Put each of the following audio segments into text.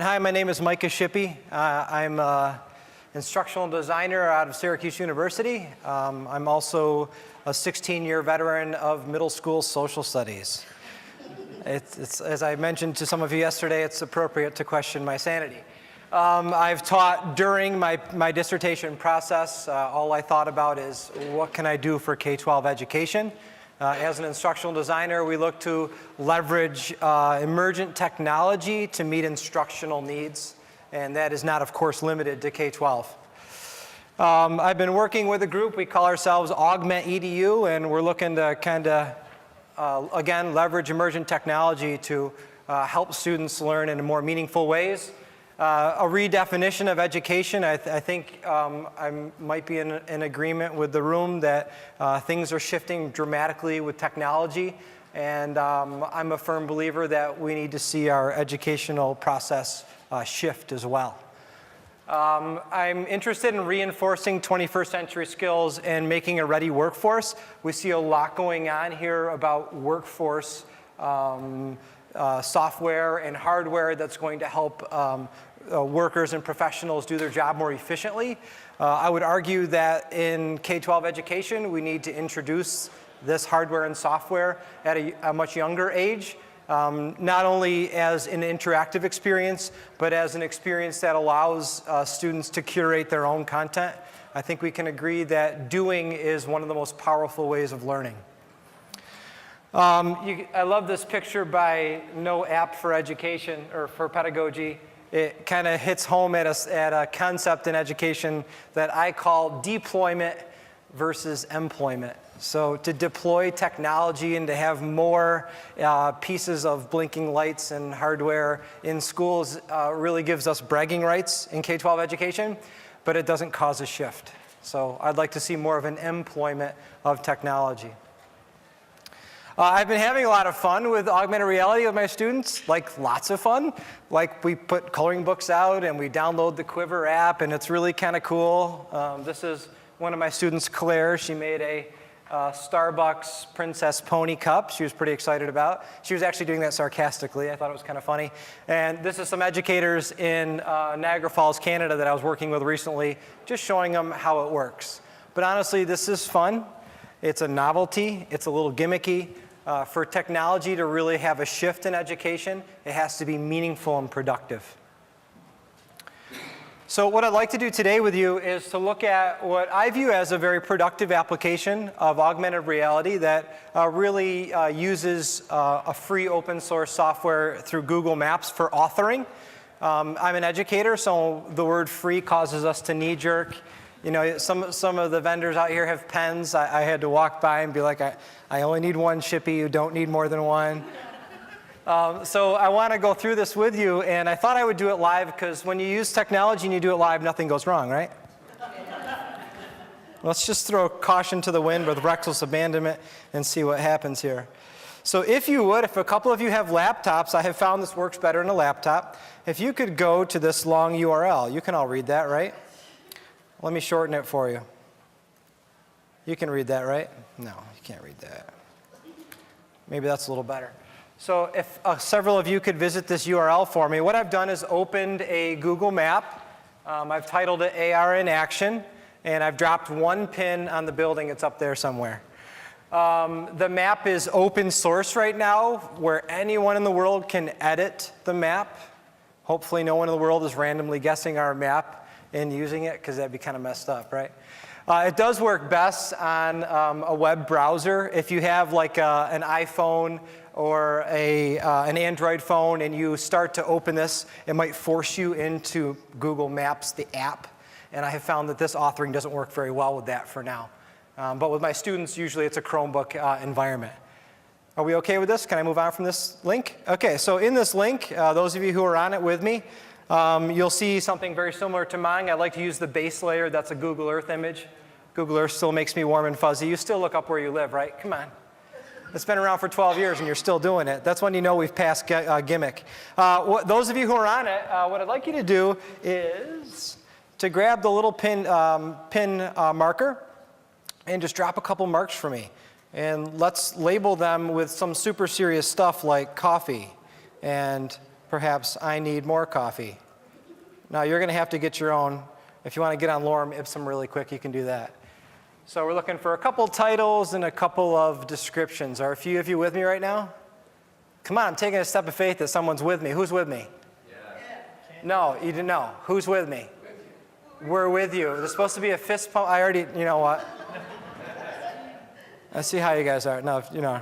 Hi, my name is Micah Shippee. I'm an instructional designer out of Syracuse University. I'm also a 16-year veteran of middle school social studies. As I mentioned to some of you yesterday, it's appropriate to question my sanity. I've taught during my dissertation process. All I thought about is what can I do for K-12 education? As an instructional designer, we look to leverage emergent technology to meet instructional needs, and that is not, of course, limited to K-12. I've been working with a group. We call ourselves Augment EDU, and we're looking to kind of, again, leverage emergent technology to help students learn in more meaningful ways. A redefinition of education. I think I might be in agreement with the room that things are shifting dramatically with technology, and I'm a firm believer that we need to see our educational process shift as well. I'm interested in reinforcing 21st century skills and making a ready workforce. We see a lot going on here about workforce software and hardware that's going to help workers and professionals do their job more efficiently. I would argue that in K-12 education, we need to introduce this hardware and software at a much younger age, not only as an interactive experience, but as an experience that allows students to curate their own content. I think we can agree that doing is one of the most powerful ways of learning. I love this picture by No App for Education or for Pedagogy. It kind of hits home at a concept in education that I call deployment versus employment. So to deploy technology and to have more pieces of blinking lights and hardware in schools really gives us bragging rights in K-12 education, but it doesn't cause a shift. So I'd like to see more of an employment of technology. I've been having a lot of fun with augmented reality with my students, like lots of fun. Like we put coloring books out and we download the Quiver app, and it's really kind of cool. This is one of my students, Claire. She made a Starbucks Princess Pony cup she was pretty excited about. She was actually doing that sarcastically. I thought it was kind of funny. And this is some educators in Niagara Falls, Canada that I was working with recently, just showing them how it works. But honestly, this is fun. It's a novelty. It's a little gimmicky. For technology to really have a shift in education, it has to be meaningful and productive. So what I'd like to do today with you is to look at what I view as a very productive application of augmented reality that really uses a free open source software through Google Maps for authoring. I'm an educator, so the word free causes us to knee-jerk. You know, some of the vendors out here have pens. I had to walk by and be like, I only need one, Shippee. You don't need more than one. So I want to go through this with you, and I thought I would do it live because when you use technology and you do it live, nothing goes wrong, right? Let's just throw caution to the wind with reckless abandonment and see what happens here. So if you would, if a couple of you have laptops, I have found this works better in a laptop. If you could go to this long URL, you can all read that, right? Let me shorten it for you. You can read that, right? No, you can't read that. Maybe that's a little better. So if several of you could visit this URL for me, what I've done is opened a Google map. I've titled it AR in Action, and I've dropped one pin on the building. It's up there somewhere. The map is open source right now, where anyone in the world can edit the map. Hopefully no one in the world is randomly guessing our map and using it, because that'd be kind of messed up, right? It does work best on a web browser. If you have like an iPhone or an Android phone and you start to open this, it might force you into Google Maps, the app. And I have found that this authoring doesn't work very well with that for now. But with my students, usually it's a Chromebook environment. Are we okay with this? Can I move on from this link? Okay, so in this link, those of you who are on it with me, you'll see something very similar to mine. I like to use the base layer. That's a Google Earth image. Google Earth still makes me warm and fuzzy. You still look up where you live, right? Come on. It's been around for 12 years and you're still doing it. That's when you know we've passed gimmick. Those of you who are on it, what I'd like you to do is to grab the little pin marker and just drop a couple marks for me. And let's label them with some super serious stuff like coffee and perhaps I need more coffee. Now you're going to have to get your own. If you want to get on Lorem Ipsum really quick, you can do that. So we're looking for a couple titles and a couple of descriptions. Are a few of you with me right now? Come on, I'm taking a step of faith that someone's with me. Who's with me? Yeah. No, you didn't know. Who's with me? We're with you. There's supposed to be a fist pump. I already, you know what? I see how you guys are. No, you know.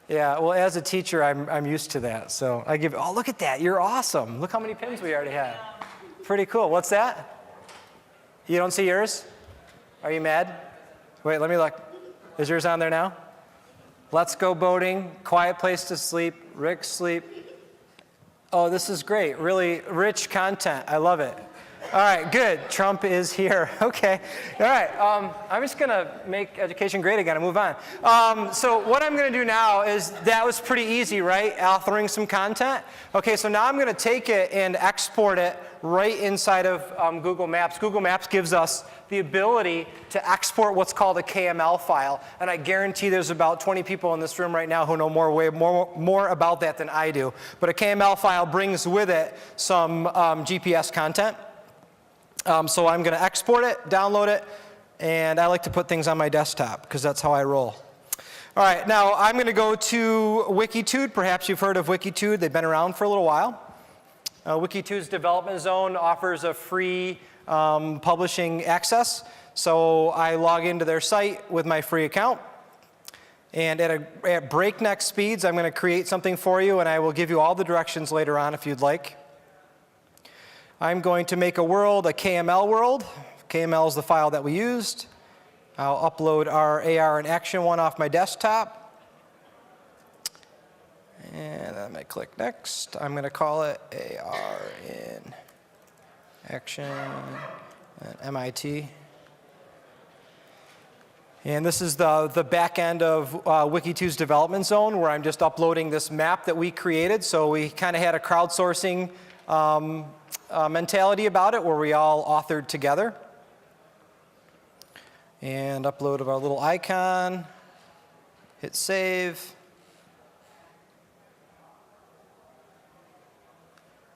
Yeah, well, as a teacher, I'm used to that. So I give, oh, look at that. You're awesome. Look how many pins we already have. Pretty cool. What's that? You don't see yours? Are you mad? Wait, let me look. Is yours on there now? Let's go boating, quiet place to sleep, Rick's sleep. Oh, this is great. Really rich content. I love it. All right, good. Trump is here. Okay. All right. I'm just going to make education great again and move on. So what I'm going to do now is, that was pretty easy, right? Authoring some content. Okay, so now I'm going to take it and export it right inside of Google Maps. Google Maps gives us the ability to export what's called a KML file. And I guarantee there's about 20 people in this room right now who know way more about that than I do. But a KML file brings with it some GPS content. So I'm going to export it, download it, and I like to put things on my desktop because that's how I roll. All right, now I'm going to go to Wikitude. Perhaps you've heard of Wikitude. They've been around for a little while. Wikitude's development zone offers a free publishing access. So I log into their site with my free account. And at breakneck speeds, I'm going to create something for you, and I will give you all the directions later on if you'd like. I'm going to make a world, a KML world. KML is the file that we used. I'll upload our AR in Action one off my desktop. And I'm going to click Next. I'm going to call it AR in Action MIT. And this is the back end of Wikitude's development zone, where I'm just uploading this map that we created. So we kind of had a crowdsourcing mentality about it, where we all authored together. And upload of our little icon. Hit save.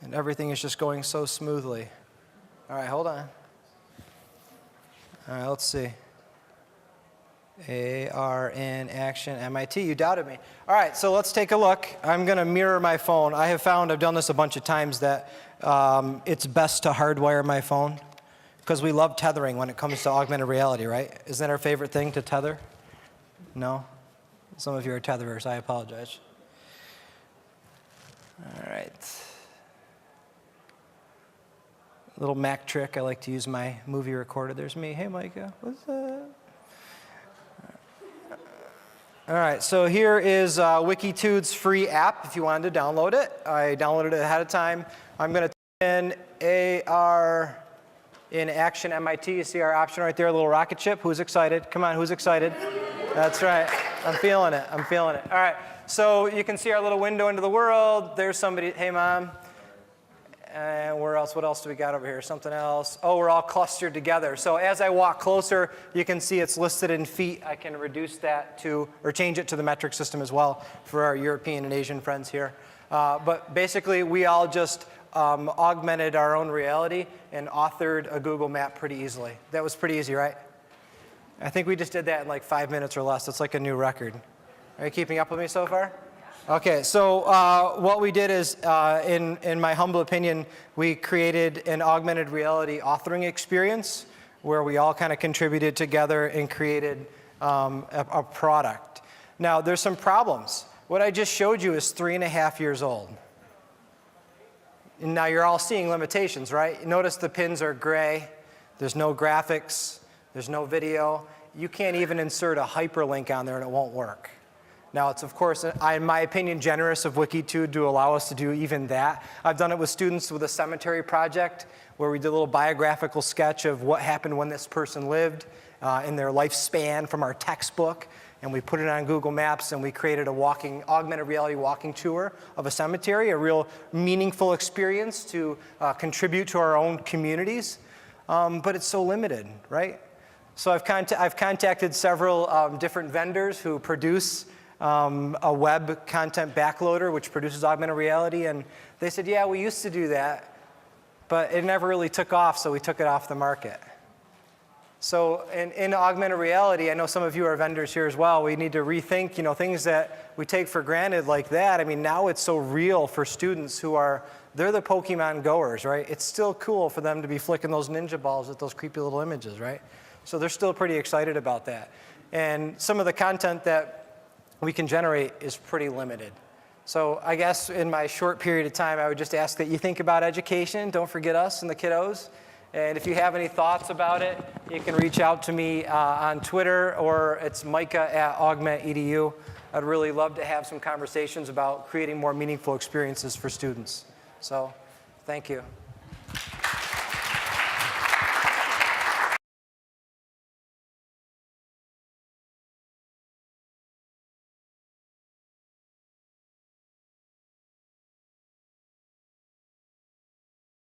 And everything is just going so smoothly. All right, hold on. All right, let's see. AR in Action MIT. You doubted me. All right, so let's take a look. I'm going to mirror my phone. I have found, I've done this a bunch of times, that it's best to hardwire my phone, because we love tethering when it comes to augmented reality, right? Isn't that our favorite thing, to tether? No? Some of you are tetherers. I apologize. All right. Little Mac trick. I like to use my movie recorder. There's me. Hey, Micah. What's up? All right, so here is Wikitude's free app if you wanted to download it. I downloaded it ahead of time. I'm going to type in AR in Action MIT. You see our option right there, a little rocket ship. Who's excited? Come on, who's excited? That's right. I'm feeling it. I'm feeling it. All right, so you can see our little window into the world. There's somebody. Hey, Mom. And where else? What else do we got over here? Something else. Oh, we're all clustered together. So as I walk closer, you can see it's listed in feet. I can reduce that to, or change it to the metric system as well for our European and Asian friends here. But basically, we all just augmented our own reality and authored a Google map pretty easily. That was pretty easy, right? I think we just did that in like 5 minutes or less. It's like a new record. Are you keeping up with me so far? Okay, so what we did is, in my humble opinion, we created an augmented reality authoring experience where we all kind of contributed together and created a product. Now, there's some problems. What I just showed you is 3.5 years old. And now you're all seeing limitations, right? Notice the pins are gray. There's no graphics. There's no video. You can't even insert a hyperlink on there and it won't work. Now, it's, of course, in my opinion, generous of Wikitude to allow us to do even that. I've done it with students with a cemetery project where we did a little biographical sketch of what happened when this person lived in their lifespan from our textbook. And we put it on Google Maps, and we created a augmented reality walking tour of a cemetery, a real meaningful experience to contribute to our own communities. But it's so limited, right? So I've contacted several different vendors who produce a web content backloader, which produces augmented reality. And they said, yeah, we used to do that, but it never really took off, so we took it off the market. So in augmented reality, I know some of you are vendors here as well, we need to rethink, things that we take for granted like that. I mean, now it's so real for students they're the Pokemon goers, right? It's still cool for them to be flicking those ninja balls at those creepy little images, right? So they're still pretty excited about that. And some of the content that we can generate is pretty limited. So I guess in my short period of time, I would just ask that you think about education. Don't forget us and the kiddos. And if you have any thoughts about it, you can reach out to me on Twitter, or it's Micah@augment.edu. I'd really love to have some conversations about creating more meaningful experiences for students. So thank you.